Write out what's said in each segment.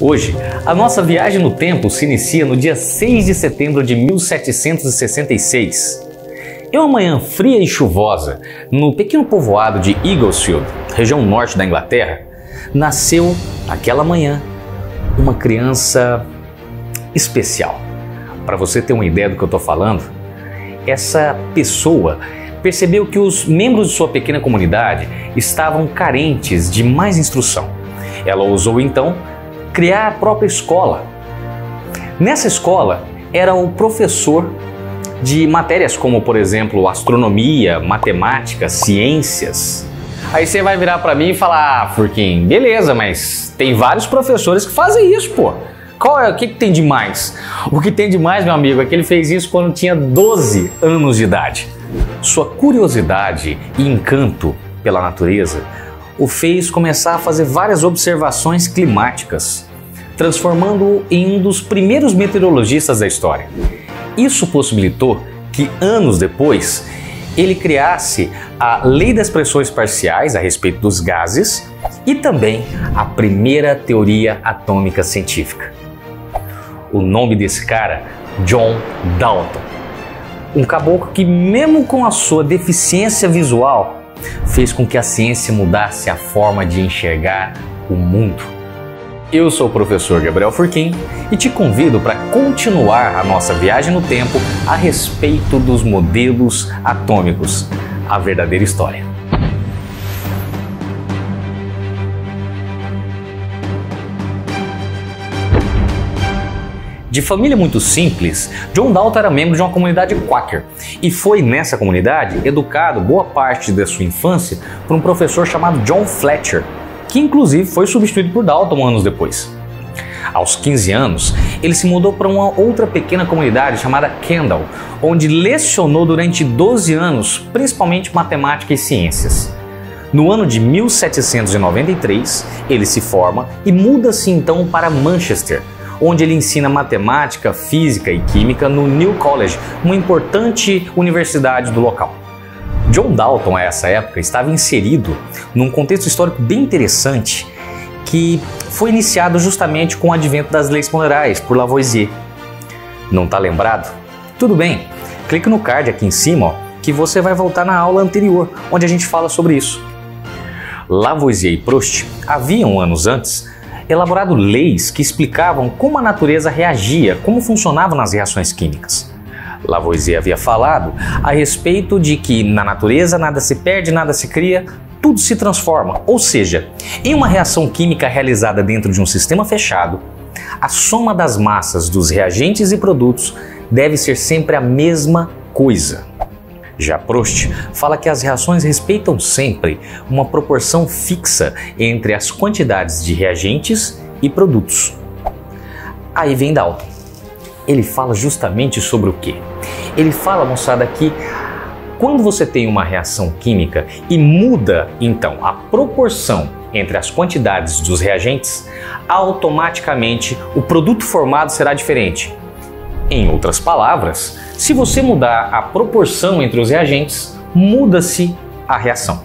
Hoje, a nossa viagem no tempo se inicia no dia 6 de setembro de 1766. Em uma manhã fria e chuvosa, no pequeno povoado de Eaglesfield, região norte da Inglaterra, nasceu, naquela manhã, uma criança especial. Para você ter uma ideia do que eu estou falando, essa pessoa percebeu que os membros de sua pequena comunidade estavam carentes de mais instrução. Ela ousou então criar a própria escola. Nessa escola era o professor de matérias como, por exemplo, astronomia, matemática, ciências. Aí você vai virar para mim e falar: ah, Furquim, beleza, mas tem vários professores que fazem isso, pô. O que tem de mais? O que tem de mais, meu amigo, é que ele fez isso quando tinha 12 anos de idade. Sua curiosidade e encanto pela natureza o fez começar a fazer várias observações climáticas, transformando-o em um dos primeiros meteorologistas da história. Isso possibilitou que, anos depois, ele criasse a Lei das Pressões Parciais a respeito dos gases e também a primeira teoria atômica científica. O nome desse cara, John Dalton. Um caboclo que, mesmo com a sua deficiência visual, fez com que a ciência mudasse a forma de enxergar o mundo. Eu sou o professor Gabriel Furquim e te convido para continuar a nossa viagem no tempo a respeito dos modelos atômicos, a verdadeira história. De família muito simples, John Dalton era membro de uma comunidade Quaker e foi nessa comunidade educado boa parte da sua infância por um professor chamado John Fletcher, que inclusive foi substituído por Dalton anos depois. Aos 15 anos, ele se mudou para uma outra pequena comunidade chamada Kendall, onde lecionou durante 12 anos, principalmente matemática e ciências. No ano de 1793, ele se forma e muda-se então para Manchester, onde ele ensina matemática, física e química no New College, uma importante universidade do local. John Dalton, a essa época, estava inserido num contexto histórico bem interessante que foi iniciado justamente com o advento das leis ponderaais por Lavoisier. Não está lembrado? Tudo bem, clique no card aqui em cima, ó, que você vai voltar na aula anterior, onde a gente fala sobre isso. Lavoisier e Proust haviam, anos antes, elaborado leis que explicavam como a natureza reagia, como funcionavam nas reações químicas. Lavoisier havia falado a respeito de que na natureza nada se perde, nada se cria, tudo se transforma. Ou seja, em uma reação química realizada dentro de um sistema fechado, a soma das massas dos reagentes e produtos deve ser sempre a mesma coisa. Já Proust fala que as reações respeitam sempre uma proporção fixa entre as quantidades de reagentes e produtos. Aí vem Dalton. Ele fala justamente sobre o quê? Ele fala, moçada, que quando você tem uma reação química e muda, então, a proporção entre as quantidades dos reagentes, automaticamente o produto formado será diferente. Em outras palavras, se você mudar a proporção entre os reagentes, muda-se a reação.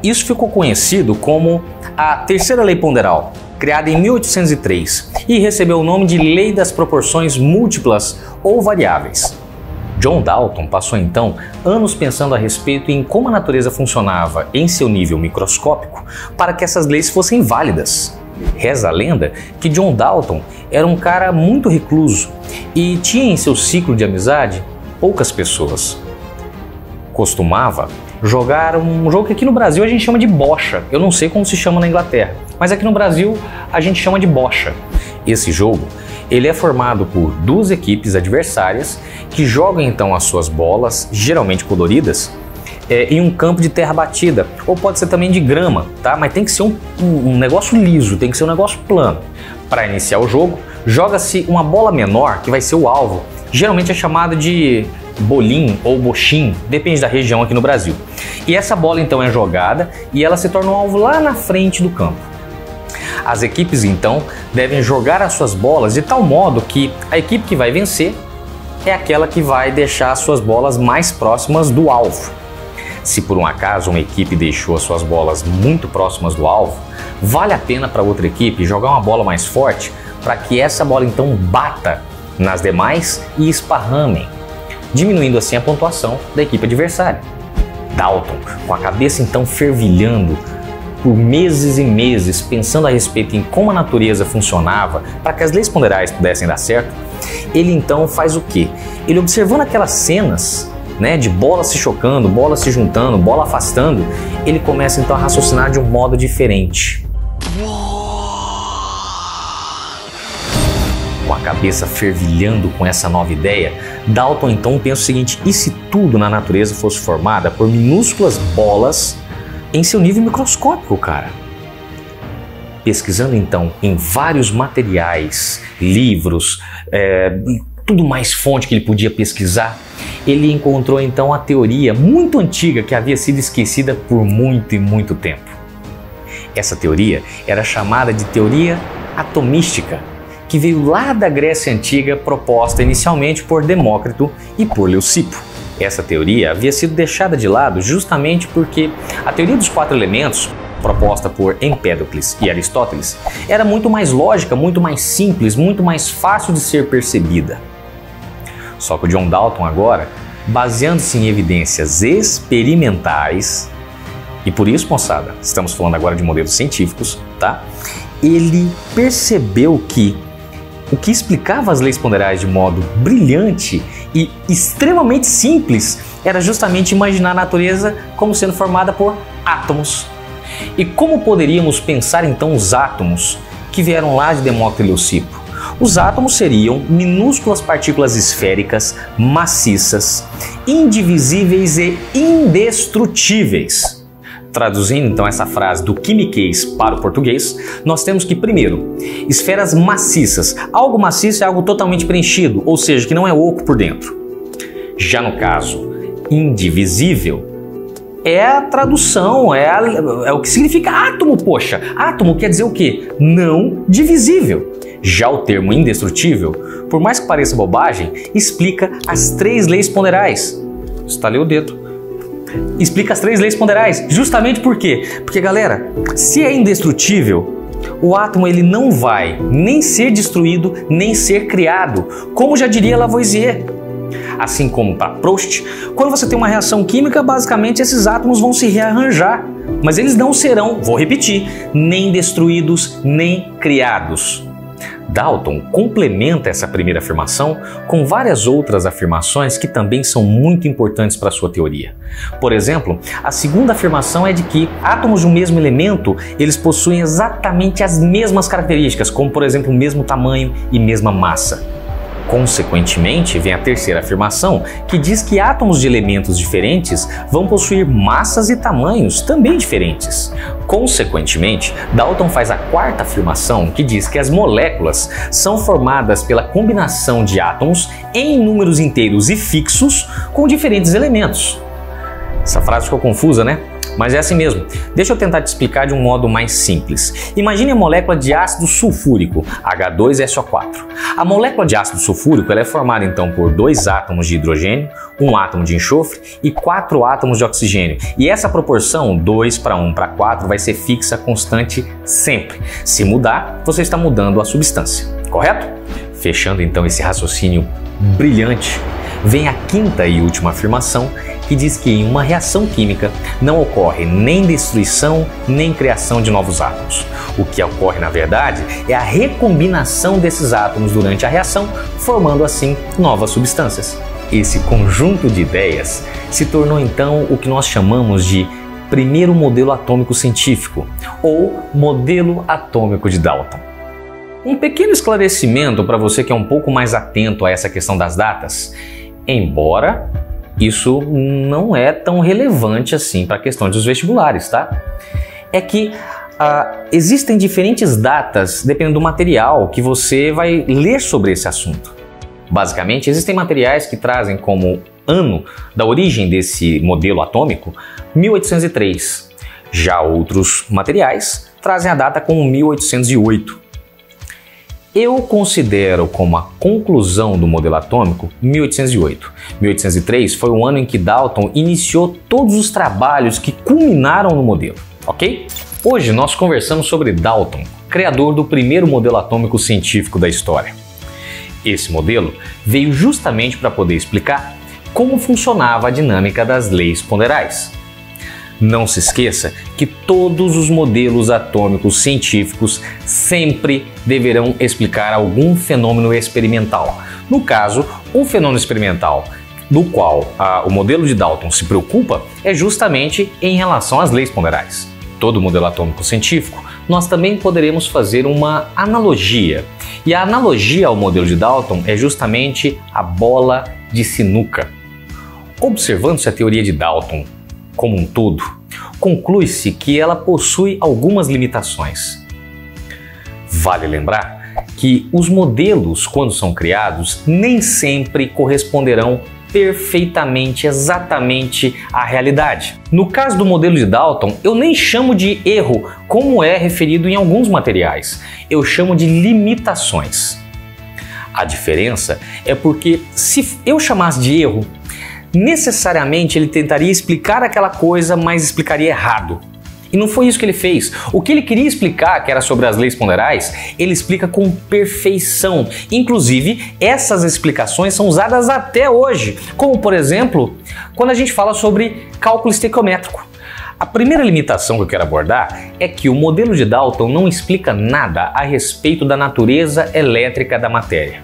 Isso ficou conhecido como a terceira lei ponderal, criada em 1803 e recebeu o nome de Lei das Proporções Múltiplas ou Variáveis. John Dalton passou então anos pensando a respeito em como a natureza funcionava em seu nível microscópico para que essas leis fossem válidas. Reza a lenda que John Dalton era um cara muito recluso e tinha em seu ciclo de amizade poucas pessoas. Costumava jogar um jogo que aqui no Brasil a gente chama de bocha. Eu não sei como se chama na Inglaterra, mas aqui no Brasil a gente chama de bocha. Esse jogo, ele é formado por duas equipes adversárias que jogam então as suas bolas, geralmente coloridas, em um campo de terra batida, ou pode ser também de grama, tá? Mas tem que ser um negócio liso, tem que ser um negócio plano. Para iniciar o jogo, joga-se uma bola menor, que vai ser o alvo. Geralmente é chamada de bolim ou bochim, depende da região aqui no Brasil. E essa bola então é jogada e ela se torna um alvo lá na frente do campo. As equipes então devem jogar as suas bolas de tal modo que a equipe que vai vencer é aquela que vai deixar as suas bolas mais próximas do alvo. Se por um acaso uma equipe deixou as suas bolas muito próximas do alvo, vale a pena para outra equipe jogar uma bola mais forte para que essa bola então bata nas demais e esparramem, diminuindo assim a pontuação da equipe adversária. Dalton, com a cabeça então fervilhando por meses e meses, pensando a respeito em como a natureza funcionava para que as leis ponderais pudessem dar certo, ele então faz o quê? Ele, observando aquelas cenas, né, de bola se chocando, bola se juntando, bola afastando, ele começa então a raciocinar de um modo diferente. Com a cabeça fervilhando com essa nova ideia, Dalton então pensa o seguinte: e se tudo na natureza fosse formada por minúsculas bolas em seu nível microscópico, cara? Pesquisando então em vários materiais, livros, tudo mais fonte que ele podia pesquisar, ele encontrou então a teoria muito antiga que havia sido esquecida por muito e muito tempo. Essa teoria era chamada de teoria atomística, que veio lá da Grécia Antiga, proposta inicialmente por Demócrito e por Leucipo. Essa teoria havia sido deixada de lado justamente porque a teoria dos 4 elementos, proposta por Empédocles e Aristóteles, era muito mais lógica, muito mais simples, muito mais fácil de ser percebida. Só que o John Dalton agora, baseando-se em evidências experimentais, e por isso, moçada, estamos falando agora de modelos científicos, tá? Ele percebeu que o que explicava as leis ponderais de modo brilhante e extremamente simples era justamente imaginar a natureza como sendo formada por átomos. E como poderíamos pensar então os átomos que vieram lá de Demócrito e Leucipo? Os átomos seriam minúsculas partículas esféricas, maciças, indivisíveis e indestrutíveis. Traduzindo então essa frase do quimiquês para o português, nós temos que, primeiro, esferas maciças. Algo maciço é algo totalmente preenchido, ou seja, que não é oco por dentro. Já no caso indivisível, é a tradução, é o que significa átomo, poxa. Átomo quer dizer o quê? Não divisível. Já o termo indestrutível, por mais que pareça bobagem, explica as 3 leis ponderais. Estalei o dedo. Explica as 3 leis ponderais. Justamente por quê? Porque, galera, se é indestrutível, o átomo ele não vai nem ser destruído, nem ser criado, como já diria Lavoisier. Assim como para Proust, quando você tem uma reação química, basicamente esses átomos vão se rearranjar, mas eles não serão, vou repetir, nem destruídos, nem criados. Dalton complementa essa primeira afirmação com várias outras afirmações que também são muito importantes para a sua teoria. Por exemplo, a segunda afirmação é de que átomos de um mesmo elemento, eles possuem exatamente as mesmas características, como por exemplo o mesmo tamanho e mesma massa. Consequentemente, vem a terceira afirmação, que diz que átomos de elementos diferentes vão possuir massas e tamanhos também diferentes. Consequentemente, Dalton faz a quarta afirmação, que diz que as moléculas são formadas pela combinação de átomos em números inteiros e fixos com diferentes elementos. Essa frase ficou confusa, né? Mas é assim mesmo. Deixa eu tentar te explicar de um modo mais simples. Imagine a molécula de ácido sulfúrico, H2SO4. A molécula de ácido sulfúrico ela é formada então por 2 átomos de hidrogênio, 1 átomo de enxofre e 4 átomos de oxigênio. E essa proporção, 2 para 1 para 4, vai ser fixa, constante sempre. Se mudar, você está mudando a substância, correto? Fechando então esse raciocínio brilhante, vem a quinta e última afirmação, que diz que em uma reação química não ocorre nem destruição nem criação de novos átomos. O que ocorre, na verdade, é a recombinação desses átomos durante a reação, formando assim novas substâncias. Esse conjunto de ideias se tornou então o que nós chamamos de primeiro modelo atômico científico, ou modelo atômico de Dalton. Um pequeno esclarecimento para você que é um pouco mais atento a essa questão das datas, embora isso não é tão relevante assim para a questão dos vestibulares, tá? É que existem diferentes datas dependendo do material que você vai ler sobre esse assunto. Basicamente, existem materiais que trazem como ano da origem desse modelo atômico 1803. Já outros materiais trazem a data como 1808. Eu considero como a conclusão do modelo atômico 1808. 1803 foi o ano em que Dalton iniciou todos os trabalhos que culminaram no modelo, ok? Hoje nós conversamos sobre Dalton, criador do primeiro modelo atômico científico da história. Esse modelo veio justamente para poder explicar como funcionava a dinâmica das leis ponderais. Não se esqueça que todos os modelos atômicos científicos sempre deverão explicar algum fenômeno experimental. No caso, o fenômeno experimental do qual o modelo de Dalton se preocupa é justamente em relação às leis ponderais. Todo modelo atômico científico, nós também poderemos fazer uma analogia. E a analogia ao modelo de Dalton é justamente a bola de sinuca. Observando-se a teoria de Dalton como um todo, conclui-se que ela possui algumas limitações. Vale lembrar que os modelos, quando são criados, nem sempre corresponderão perfeitamente, exatamente à realidade. No caso do modelo de Dalton, eu nem chamo de erro, como é referido em alguns materiais. Eu chamo de limitações. A diferença é porque se eu chamasse de erro, necessariamente ele tentaria explicar aquela coisa, mas explicaria errado. E não foi isso que ele fez. O que ele queria explicar, que era sobre as leis ponderais, ele explica com perfeição. Inclusive, essas explicações são usadas até hoje, como por exemplo, quando a gente fala sobre cálculo estequiométrico. A primeira limitação que eu quero abordar é que o modelo de Dalton não explica nada a respeito da natureza elétrica da matéria.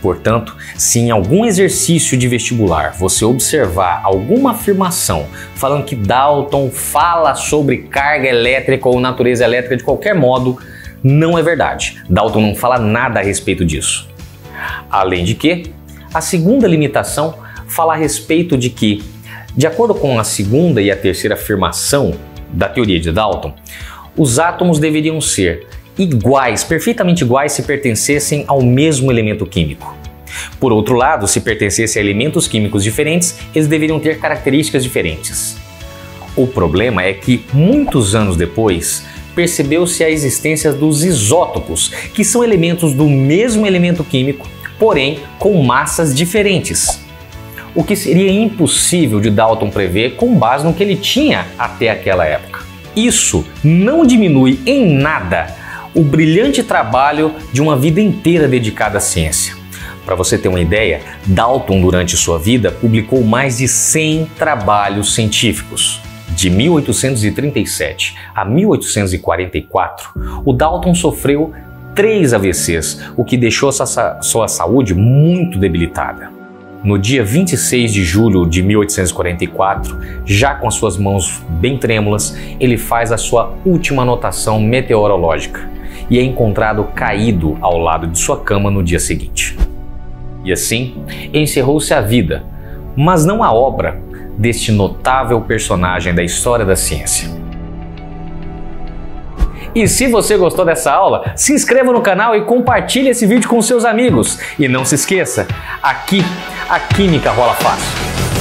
Portanto, se em algum exercício de vestibular você observar alguma afirmação falando que Dalton fala sobre carga elétrica ou natureza elétrica de qualquer modo, não é verdade. Dalton não fala nada a respeito disso. Além de que, a segunda limitação fala a respeito de que, de acordo com a segunda e a terceira afirmação da teoria de Dalton, os átomos deveriam ser iguais, perfeitamente iguais se pertencessem ao mesmo elemento químico. Por outro lado, se pertencessem a elementos químicos diferentes, eles deveriam ter características diferentes. O problema é que, muitos anos depois, percebeu-se a existência dos isótopos, que são elementos do mesmo elemento químico, porém com massas diferentes. O que seria impossível de Dalton prever com base no que ele tinha até aquela época. Isso não diminui em nada o brilhante trabalho de uma vida inteira dedicada à ciência. Para você ter uma ideia, Dalton, durante sua vida, publicou mais de 100 trabalhos científicos. De 1837 a 1844, o Dalton sofreu 3 AVCs, o que deixou sua saúde muito debilitada. No dia 26 de julho de 1844, já com as suas mãos bem trêmulas, ele faz a sua última anotação meteorológica e é encontrado caído ao lado de sua cama no dia seguinte. E assim, encerrou-se a vida, mas não a obra deste notável personagem da história da ciência. E se você gostou dessa aula, se inscreva no canal e compartilhe esse vídeo com seus amigos. E não se esqueça, aqui a química rola fácil.